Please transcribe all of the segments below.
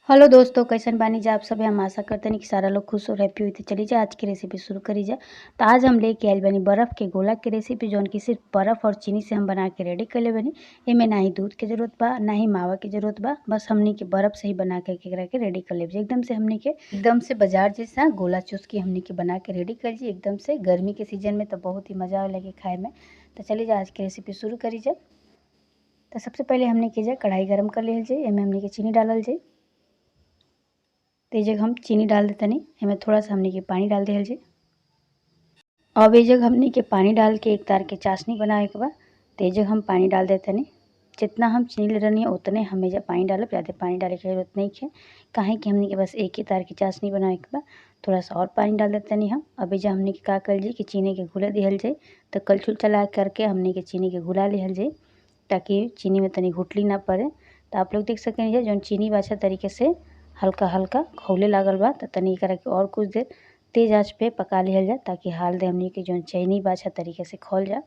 Hello दोस्तों, कैसन बानी जा आप सब। हम आशा करते हैं कि सारा लोग खुश और हैप्पी हुई। तो चली जा आज की रेसिपी शुरू करी जा। तो आज हम लेके आइल बनी बर्फ़ के गोला की रेसिपी, जौन की सिर्फ बर्फ़ और चीनी से हम बना के रेडी कर ले बनी। एमे ना ही दूध के जरूरत बा, ना ही मावा की जरूरत बा, बस हमनी के बर्फ़ से ही बना के एकरा के रेडी कर ले। एकदम से बाजार जैसा गोला चुस्की हमनी के बना के रेडी कर जी। एकदम से गर्मी के सीजन में तो बहुत ही मज़ा लगे खाए में। तो चली जा आज की रेसिपी शुरू करी जा। तो सबसे पहले हमने के जा कढ़ाई गरम कर लिहल जाए। एमे हमनी के चीनी डालल जाए। तो ये जगह हम चीनी डाल देतनी। एमे थोड़ा सा हमनी के पानी डाल दिहल जाए। अब ये जगह हमनी के पानी डाल के एक तार के चाशनी बनावे के बा। तो ये जगह हम पानी डाल देतनी। जितना हम चीनी ले रहनी है उतने हमें जब पानी डालब, ज़्यादा पानी डाले की जरूरत नहीं है। काहे कि हमनी के बस एक ही तार की चाशनी बनावे के बा। थोड़ा सा और पानी डाल देतनी हम। अब ये हमनी के का कर जी कि चीनी के घुला दिहल जाए। तो कलछुल चला करके हमनी के चीनी के घुला लिहल जाए, ताकि चीनी में तनी घुटली ना पड़े। तो आप लोग देख सकें जौन चीनी अच्छा तरीके से हल्का हल्का खौले लागल बा। तो तनी एकरा के और कुछ देर तेज आंच पे पका लिहल जा, ताकि हाल दे हमनी के जौन चीनी अच्छा तरीके से खौल जा।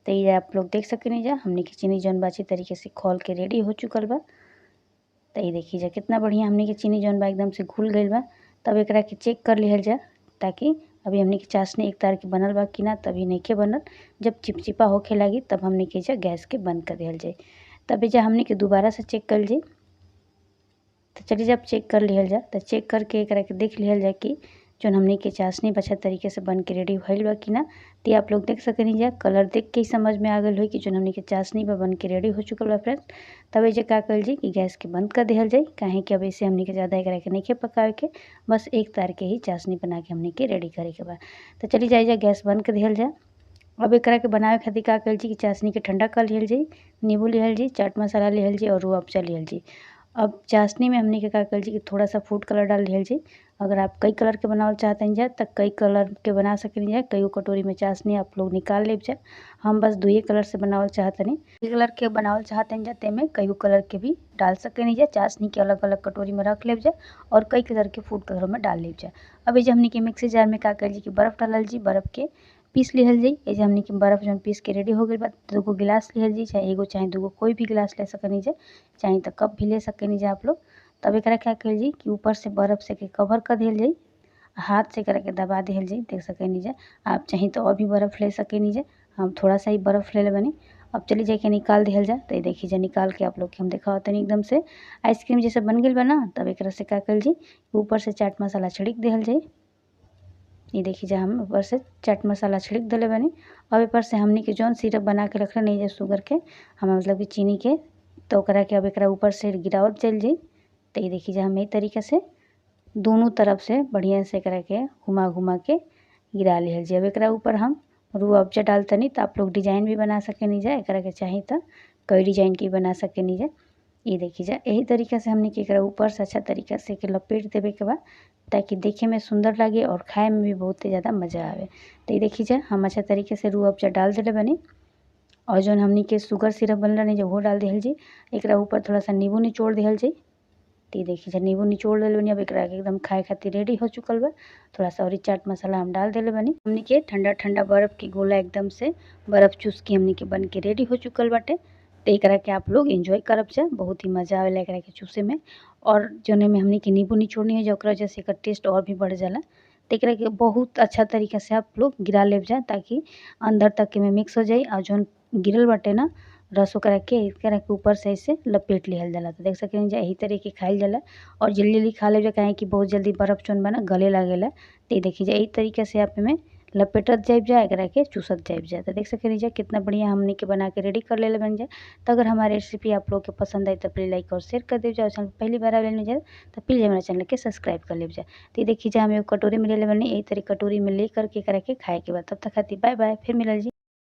तो ये आप लोग देख सकें जा हमनी की चीनी जौन अच्छी तरीके से खौल के रेडी हो चुकल बा। तो ये देखिए जा कितना बढ़िया हमनी की चीनी जौन बा एकदम से घुल गई बा। तब एकरा के चेक कर लिहल जा, ताकि अभी हमनी की चाशनी एक तार के बनल बा कि ना। तभी नहीं के बनल, जब चिपचिपा होखे लगी तब हमनी के जा गैस के बंद कर दिहल जाए। तब जा हमनी के दोबारा से चेक कर जाए। तो चलिए जब चेक कर लिहल जा, तो चेक करके एकरा के देख लिहल जा कि जौन हमनी के चाशनी अच्छा तरीके से बन के रेडी भइल बा कि ना। तो आप लोग देख सकेनी जा, कलर देख के ही समझ में आ गई हुई कि जौन हमनी के चाशनी बा बन के रेडी हो चुकल बा फ्रेंड्स। तब ये का कल जी कि गैस के बंद कर दिहल जाए। काहे कि अब इसे हमनी के ज़्यादा एकरा के नहीं पकावे के, बस एक तार के ही चाशनी बना के हमनी के रेडी करे के बा। तो चली जाए जा गैस बंद कर दिहल जा। अब एकरा के बनावे खातिर का कल जी कि चाशनी के ठंडा कर लिहल जाए। नींबू लिहल जी, चाट मसाला लिहल जी और रूह अफ़ज़ा लिहल जी। अब चाशनी में हमनी के का कर जी कि थोड़ा सा फूड कलर डाल लिहल जी। अगर आप कई कलर के बनावल चाहतनी जा तो कई कलर के बना सकेनी जा। कई कटोरी में चाशनी आप लोग निकाल लेब जा। हम बस दुइये कलर से बनावल चाहतनी। कई कलर के बनावल चाहतनी जा तेमे कई कलर के भी डाल सकेनी जा। चाशनी के अलग अलग कटोरी में रख लेब जा और कई कलर के फूड कलर में डाल लेब जा। अब ये हमनी के मिक्सी जार में का कर जी कि बर्फ़ डालल जी। बर्फ़ के पीस लिहल जाई। ये हमनी के बर्फ़ जौन पीस के रेडी हो गई बा। 2 गो गिलास लिहल जी, चाहे एगो चाहे 2 गो, कोई भी गिलास ले सकनी जा, चाहे तो कप भी ले सकेनी जा आप लोग। तब एकरा क्या कर जी कि ऊपर से बर्फ़ से के कवर कर दिहल जाई। हाथ से एकरा के दबा दिहल जाई। देख सकेनी जा, आप चाहे तो और भी बर्फ़ ले सकेनी जा। हम थोड़ा सा ही बर्फ़ ले ले बनी। अब चली जाए के निकाल दिहल जा। तो ये देखिए जा निकाल के आप लोग के हम दिखावत तनी एकदम से आइसक्रीम जैसे बन गई बा ना। तब एकरा से का कर जी ऊपर से चाट मसाला छिड़क दिहल जाई। ये देखिए जा हम ऊपर से चाट मसाला छिड़क दिले बनी। अब ऊपर से हमनी के जौन सिरप बना के रखले नहीं जा शुगर के, हम मतलब कि चीनी के, तो ओकरा के अब एकरा ऊपर से गिरावत चल जाई। तो ये देखिए जा हम यही तरीके से दोनों तरफ से बढ़िया से एकरा के घुमा घुमा के गिरा लिहल जी। अब एकरा ऊपर हम रूह अफ़ज़ा डालतनी। तो आप लोग डिज़ाइन भी बना सकेनी जा, एकरा के चाही तो कई डिज़ाइन की बना सकेनी जा। ये देखिए जा यही तरीके से हमनी के एकरा ऊपर से अच्छा तरीका से के लपेट देवे के बा, ताकि देखे में सुंदर लगे और खाए में भी बहुत ही ज़्यादा मज़ा आवे। तो ये देखिए जा हम अच्छा तरीके से रूह अफ़ज़ा डाल दिले बनी और जौन हमनी के शुगर सिरप बनल रही जो वो डाल दिहल जी। एकरा ऊपर थोड़ा सा नींबू निचोड़ दिहल जी। तो ये देखिए जा नींबू निचोड़ दिले बनी। अब एकरा के एकदम खाए खातिर रेडी हो चुकल बा। थोड़ा सा और चाट मसाला हम डाल दिले बनी। हमनी के ठंडा ठंडा बर्फ़ के गोला एकदम से बर्फ़ चूस के हमनी के बन के रेडी हो चुकल बाटे। तो एकरा के आप लोग एंजॉय करब जा, बहुत ही मज़ा आवेला एकरा के चूसे में। और जौन में हमनी के नींबू निचोड़नी है जो ओकरा वजह से एकर टेस्ट और भी बढ़ जाला। तो एकरा के बहुत अच्छा तरीका से आप लोग गिरा लेब जा, ताकि अंदर तक में मिक्स हो जाई। और जौन गिरल बाटे ना रस ओकरा के एकरा के ऊपर से ऐसे लपेट लिहल जाला। तो देख सकेनी जा यही तरीके खाइल जाला और जल्दी जल्दी खा लेब जा, काहे कि बहुत जल्दी बर्फ़ जौन बा ना गले लागेला। तो ये देखिए जा यही तरीके से आप एमे लपेटत जाइब जा, एकरा के चूसत जाइब जा। तो देख सकेनी जा कितना बढ़िया हमनी के बना के रेडी कर लेले बन जा। तो अगर हमारी रेसिपी आप लोग के पसंद आई तो प्लीज़ लाइक और शेयर कर देव जा। और चैनल पहली बार आवेल जा तो प्लीज़ हमारे चैनल के सब्सक्राइब कर लेव जा। तो ये देखिए जा हम एगो कटोरी में ले ले बनी। यही तरीके कटोरी में ले करके एकरा के खाए के बाद। तब तक खातिर बाय बाय, फिर मिलल जी।